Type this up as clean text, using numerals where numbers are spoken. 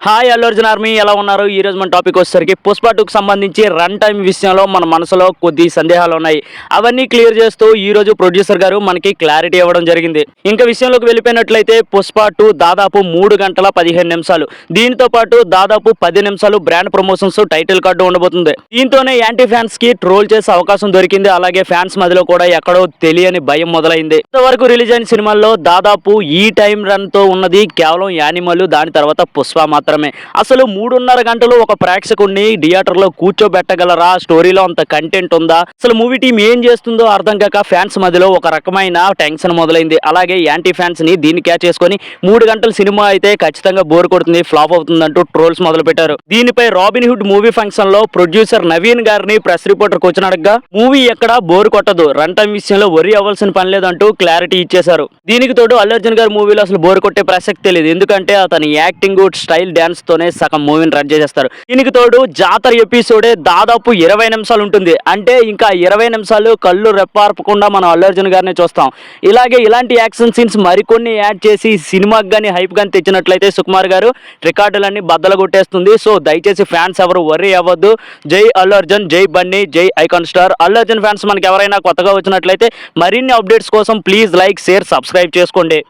Hi Allu Arjun army ఎలా ఉన్నారు? ఈ రోజు మన టాపిక్ వచ్చేసరికి పుష్ప 2కి సంబంధించి రన్ టైం విషయంలో మన మనసులో కొద్ది సందేహాలు ఉన్నాయి. అవన్నీ క్లియర్ చేస్తూ ఈ రోజు ప్రొడ్యూసర్ గారు మనకి క్లారిటీ ఇవ్వడం జరిగింది. ఇంకా విషయంలోకి వెళ్ళిపోయినట్లయితే పుష్ప 2 దాదాపు 3 గంటల 15 నిమిషాలు, దీంతో పాటు దాదాపు 10 నిమిషాలు బ్రాండ్ ప్రమోషన్స్ టైటిల్ కార్డు ఉండబోతుంది. దీంతోనే యాంటీ ఫ్యాన్స్ కి ట్రోల్ చేసే అవకాశం దొరికింది. అలాగే ఫ్యాన్స్ మధ్యలో కూడా ఎక్కడో తెలియని భయం మొదలైంది. ఇంతవరకు రిలీజ్ అయిన సినిమాల్లో దాదాపు ఈ టైం రన్ తో ఉన్నది కేవలం యానిమల్, దాని తర్వాత పుష్ప మాత్రమే. అసలు 3.5 గంటలు ఒక ప్రేక్షకుడిని థియేటర్లో కూర్చోబెట్టగలరా? స్టోరీలో అంత కంటెంట్ ఉందా? అసలు మూవీ టీం ఏం చేస్తుందో అర్థం కాక ఫ్యాన్స్ మధ్యలో ఒక రకమైన టెన్షన్ మొదలైంది. అలాగే యాంటీ ఫ్యాన్స్ ని దీన్ని క్యాచ్ చేసుకొని 3 గంటల సినిమా అయితే ఖచ్చితంగా బోర్ కొడుతుంది, ఫ్లాప్ అవుతుందంటూ ట్రోల్స్ మొదలు పెట్టారు. దీనిపై రాబిన్ హుడ్ మూవీ ఫంక్షన్ లో ప్రొడ్యూసర్ నవీన్ గారిని ప్రెస్ రిపోర్టర్ క్వశ్చన్ అడగ్గా మూవీ ఎక్కడా బోర్ కొట్టదు, రన్ టైం విషయంలో వరి అవ్వాల్సిన పని లేదంటూ క్లారిటీ ఇచ్చేశారు. దీనికి తోడు అల్లు అర్జున్ గారి మూవీలో అసలు బోర్ కొట్టే ప్రసక్తే లేదు, ఎందుకంటే అతని యాక్టింగ్ స్టైల్ డాన్స్ తోనే సగం మూవీని రన్ చేసేస్తారు. దీనికి తోడు జాతర ఎపిసోడే దాదాపు 20 నిమిషాలు ఉంటుంది. అంటే ఇంకా 20 నిమిషాలు కళ్ళు రెప్పార్పకుండా మనం అల్లు అర్జున్ గారిని చూస్తాం. ఇలాంటి యాక్షన్ సీన్స్ మరికొన్ని యాడ్ చేసి సినిమాకి కానీ హైప్ కానీ తెచ్చినట్లయితే సుకుమార్ గారు రికార్డులన్నీ బద్దలు కొట్టేస్తుంది. సో దయచేసి ఫ్యాన్స్ ఎవరు వర్రీ అవ్వద్దు. జై అల్లు అర్జున్, జై బన్నీ, జై icon star. Allu Arjun fans మనకి ఎవరైనా కొత్తగా వచ్చినట్లయితే మరిన్ని అప్డేట్స్ కోసం ప్లీజ్ లైక్, షేర్, సబ్స్క్రైబ్ చేసుకోండి.